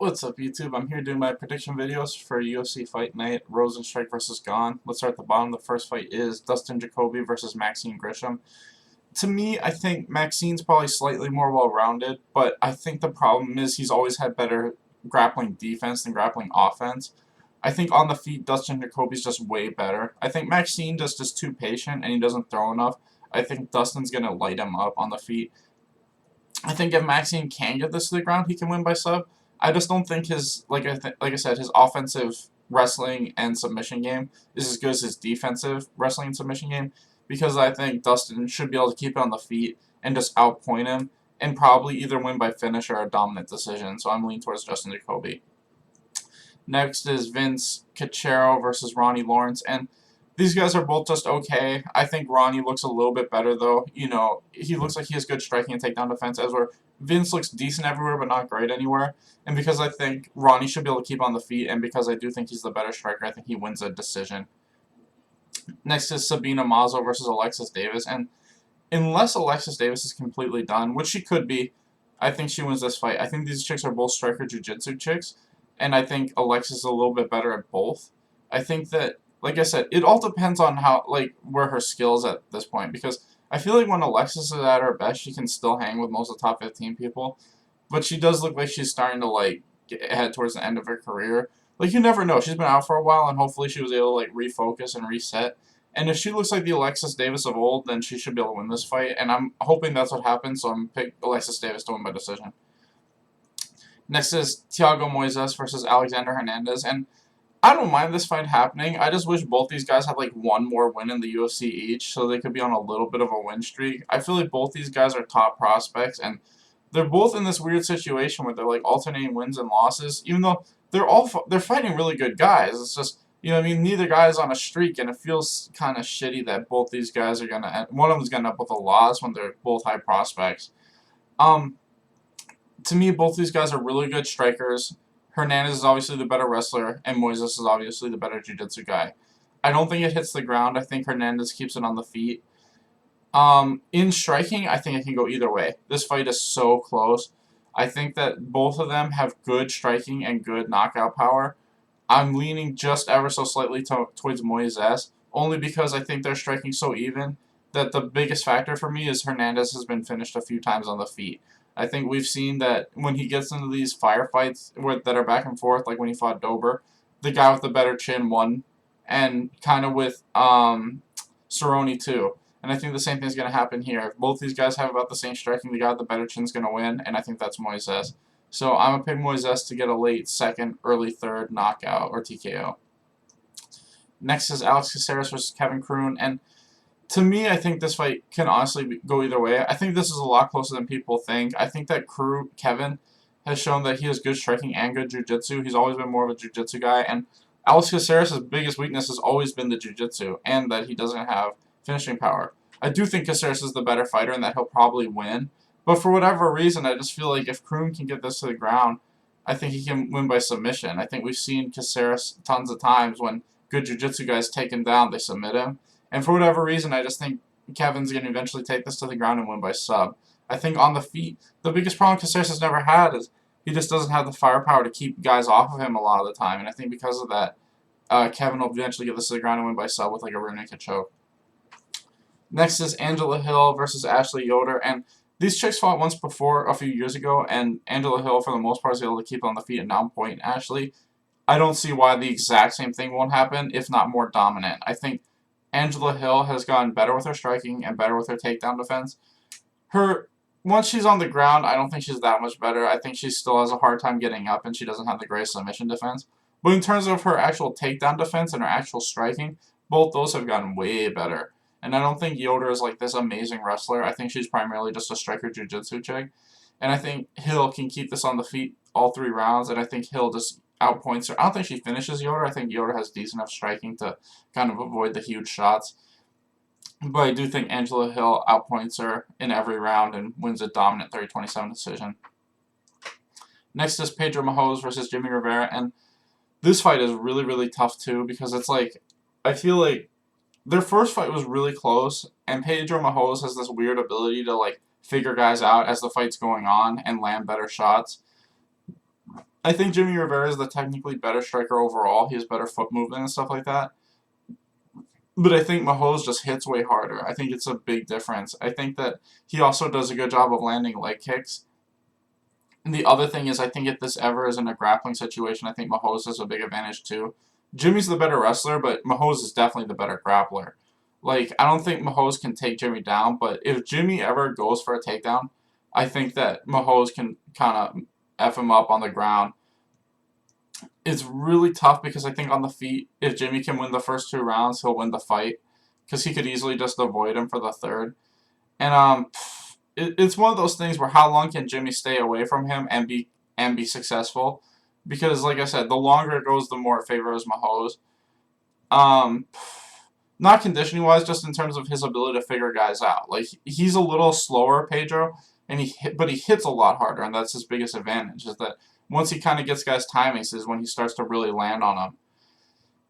What's up, YouTube? I'm here doing my prediction videos for UFC Fight Night, Rozenstruik versus Gane. Let's start at the bottom. The first fight is Dustin Jacoby versus Maxine Grisham. To me, I think Maxine's probably slightly more well-rounded, but I think the problem is he's always had better grappling defense than grappling offense. I think on the feet, Dustin Jacoby's just way better. I think Maxine just is too patient and he doesn't throw enough. I think Dustin's going to light him up on the feet. I think if Maxine can get this to the ground, he can win by sub. I just don't think his, like I said, his offensive wrestling and submission game is as good as his defensive wrestling and submission game, because I think Dustin should be able to keep it on the feet and just outpoint him and probably either win by finish or a dominant decision. So I'm leaning towards Dustin Jacoby. Next is Vince Cachero versus Ronnie Lawrence, and these guys are both just okay. I think Ronnie looks a little bit better, though. You know, he looks like he has good striking and takedown defense, as where Vince looks decent everywhere but not great anywhere. And because I think Ronnie should be able to keep on the feet, and because I do think he's the better striker, I think he wins a decision. Next is Sabina Mazo versus Alexis Davis, and unless Alexis Davis is completely done, which she could be, I think she wins this fight. I think these chicks are both striker jiu-jitsu chicks, and I think Alexis is a little bit better at both. I think that, like I said, it all depends on how, where her skills at this point, because I feel like when Alexis is at her best, she can still hang with most of the top 15 people, but she does look like she's starting to, head towards the end of her career. You never know. She's been out for a while, and hopefully she was able to, refocus and reset. And if she looks like the Alexis Davis of old, then she should be able to win this fight, and I'm hoping that's what happens, so I'm picking Alexis Davis to win by decision. Next is Thiago Moises versus Alexander Hernandez, and I don't mind this fight happening. I just wish both these guys had one more win in the UFC each, so they could be on a little bit of a win streak. I feel like both these guys are top prospects, and they're both in this weird situation where they're alternating wins and losses, even though they're fighting really good guys. It's just, you know what I mean, neither guy is on a streak, and it feels kind of shitty that both these guys are gonna one of them's gonna end up with a loss when they're both high prospects. To me, both these guys are really good strikers. Hernandez is obviously the better wrestler, and Moises is obviously the better jiu-jitsu guy. I don't think it hits the ground. I think Hernandez keeps it on the feet. In striking, I think it can go either way. This fight is so close. I think that both of them have good striking and good knockout power. I'm leaning just ever so slightly towards Moises, only because I think they're striking so even that the biggest factor for me is Hernandez has been finished a few times on the feet. I think we've seen that when he gets into these firefights that are back and forth, like when he fought Dober, the guy with the better chin won, and kind of with Cerrone too. And I think the same thing is going to happen here. If both these guys have about the same striking, the guy with the better chin is going to win, and I think that's Moises. So I'm going to pick Moises to get a late second, early third knockout or TKO. Next is Alex Caceres versus Kevin Croon, and to me, I think this fight can honestly go either way. I think this is a lot closer than people think. I think that Kevin has shown that he has good striking and good jiu-jitsu. He's always been more of a jiu-jitsu guy, and Alex Caceres' biggest weakness has always been the jiu-jitsu, and that he doesn't have finishing power. I do think Caceres is the better fighter and that he'll probably win, but for whatever reason, I just feel like if Kroon can get this to the ground, I think he can win by submission. I think we've seen Caceres tons of times when good jiu-jitsu guys take him down, they submit him. And for whatever reason, I just think Kevin's going to eventually take this to the ground and win by sub. I think on the feet, the biggest problem Caceres has never had is he just doesn't have the firepower to keep guys off of him a lot of the time. And I think because of that, Kevin will eventually get this to the ground and win by sub with a rear naked choke. Next is Angela Hill versus Ashley Yoder. And these chicks fought once before a few years ago, and Angela Hill, for the most part, is able to keep on the feet and outpoint Ashley. I don't see why the exact same thing won't happen, if not more dominant. I think Angela Hill has gotten better with her striking and better with her takedown defense. Once she's on the ground, I don't think she's that much better. I think she still has a hard time getting up, and she doesn't have the greatest submission defense. But in terms of her actual takedown defense and her actual striking, both those have gotten way better. And I don't think Yoder is this amazing wrestler. I think she's primarily just a striker jiu-jitsu chick. And I think Hill can keep this on the feet all 3 rounds, and I think Hill just outpoints her. I don't think she finishes Yoder. I think Yoder has decent enough striking to kind of avoid the huge shots. But I do think Angela Hill outpoints her in every round and wins a dominant 30-27 decision. Next is Pedro Mahoz versus Jimmy Rivera, and this fight is really, really tough too, because it's I feel like their first fight was really close, and Pedro Mahoz has this weird ability to figure guys out as the fight's going on and land better shots. I think Jimmy Rivera is the technically better striker overall. He has better foot movement and stuff like that. But I think Mahomes just hits way harder. I think it's a big difference. I think that he also does a good job of landing leg kicks. And the other thing is, I think if this ever is in a grappling situation, I think Mahomes has a big advantage too. Jimmy's the better wrestler, but Mahomes is definitely the better grappler. Like, I don't think Mahomes can take Jimmy down, but if Jimmy ever goes for a takedown, I think that Mahomes can kind of F him up on the ground. It's really tough because I think on the feet, if Jimmy can win the first 2 rounds, he'll win the fight. Because he could easily just avoid him for the third. And it's one of those things where how long can Jimmy stay away from him and be successful? Because like I said, the longer it goes, the more it favors Mahomes. Um, Not conditioning wise, just in terms of his ability to figure guys out. Like he's a little slower, Pedro, and but he hits a lot harder, and that's his biggest advantage. Is that once he kind of gets guys' timings is when he starts to really land on them.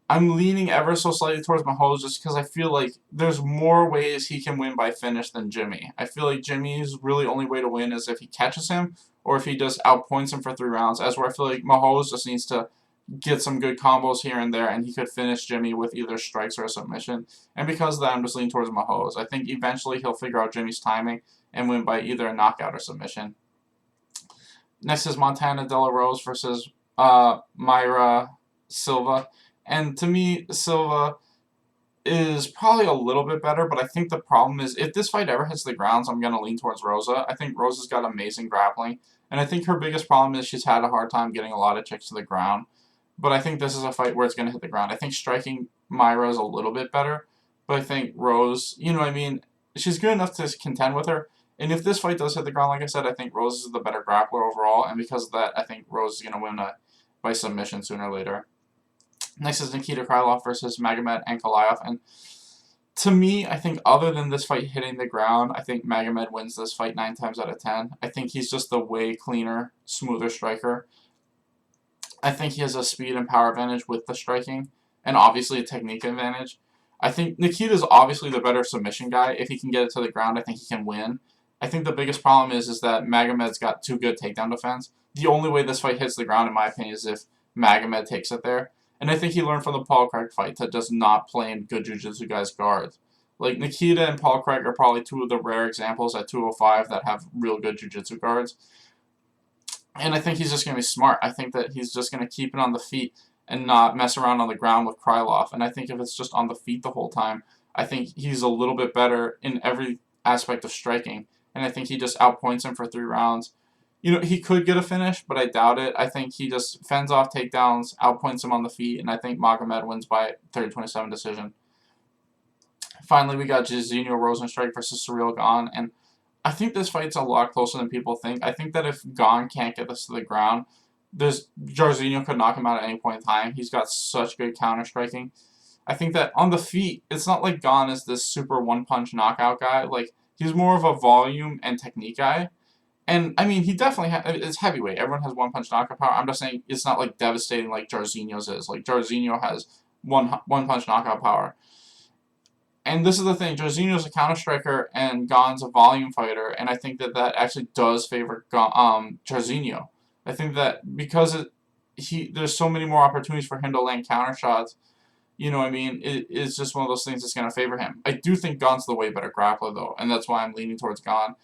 I'm leaning ever so slightly towards Mahomes just because I feel like there's more ways he can win by finish than Jimmy. I feel like Jimmy's really only way to win is if he catches him or if he just outpoints him for 3 rounds. As where I feel like Mahomes just needs to get some good combos here and there, and he could finish Jimmy with either strikes or a submission. And because of that, I'm just leaning towards Mahomes. I think eventually he'll figure out Jimmy's timing and win by either a knockout or submission. Next is Montana De La Rose versus Myra Silva. And to me, Silva is probably a little bit better, but I think the problem is if this fight ever hits the grounds, I'm going to lean towards Rosa. I think Rosa's got amazing grappling, and I think her biggest problem is she's had a hard time getting a lot of chicks to the ground. But I think this is a fight where it's going to hit the ground. I think striking Myra is a little bit better, but I think Rose, you know what I mean, she's good enough to contend with her. And if this fight does hit the ground, like I said, I think Rose is the better grappler overall, and because of that, I think Rose is going to win by submission sooner or later. Next is Nikita Krylov versus Magomed Ankalaev, and to me, I think other than this fight hitting the ground, I think Magomed wins this fight 9 times out of 10. I think he's just a way cleaner, smoother striker. I think he has a speed and power advantage with the striking, and obviously a technique advantage. I think Nikita's obviously the better submission guy. If he can get it to the ground, I think he can win. I think the biggest problem is that Magomed's got too good takedown defense. The only way this fight hits the ground, in my opinion, is if Magomed takes it there. And I think he learned from the Paul Craig fight to just not play in good jiu-jitsu guys' guards. Like, Nikita and Paul Craig are probably 2 of the rare examples at 205 that have real good jiu-jitsu guards. And I think he's just going to be smart. I think that he's just going to keep it on the feet and not mess around on the ground with Krylov. And I think if it's just on the feet the whole time, I think he's a little bit better in every aspect of striking. And I think he just outpoints him for 3 rounds. You know, he could get a finish, but I doubt it. I think he just fends off takedowns, outpoints him on the feet, and I think Magomed wins by 30-27 decision. Finally, we got Jairzinho Rozenstruik versus Ciryl Gane, and I think this fight's a lot closer than people think. I think that if Gane can't get this to the ground, Jairzinho could knock him out at any point in time. He's got such good counter-striking. I think that on the feet, it's not like Gane is this super one-punch knockout guy. Like, he's more of a volume and technique guy. And, I mean, he definitely it's heavyweight. Everyone has one-punch knockout power. I'm just saying it's not, like, devastating like Jairzinho's is. Like, Jairzinho has one-punch knockout power. And this is the thing. Jairzinho's a counter-striker, and Gane's a volume fighter. And I think that that actually does favor Jairzinho. I think that because there's so many more opportunities for him to land counter shots, you know what I mean? It's just one of those things that's going to favor him. I do think Gane's the way better grappler, though. And that's why I'm leaning towards Gane,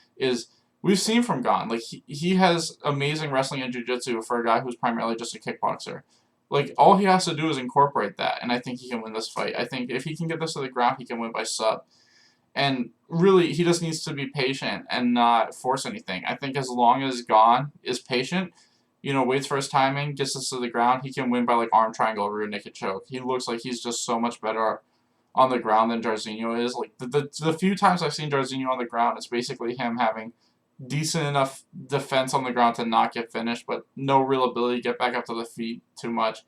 we've seen from Gane, like, he has amazing wrestling and jiu-jitsu for a guy who's primarily just a kickboxer. Like, all he has to do is incorporate that, and I think he can win this fight. I think if he can get this to the ground, he can win by sub. And really, he just needs to be patient and not force anything. I think as long as Gane is patient, you know, waits for his timing, gets this to the ground, he can win by, like, arm triangle or rear naked choke. He looks like he's just so much better on the ground than Jairzinho is. Like, the few times I've seen Jairzinho on the ground, it's basically him having decent enough defense on the ground to not get finished, but no real ability to get back up to the feet too much.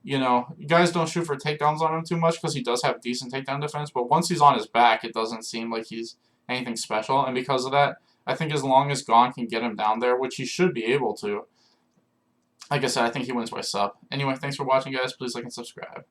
You know, you guys don't shoot for takedowns on him too much because he does have decent takedown defense, but once he's on his back, it doesn't seem like he's anything special, and because of that, I think as long as Gane can get him down there, which he should be able to, like I said, I think he wins by sub. Anyway, thanks for watching, guys. Please like and subscribe.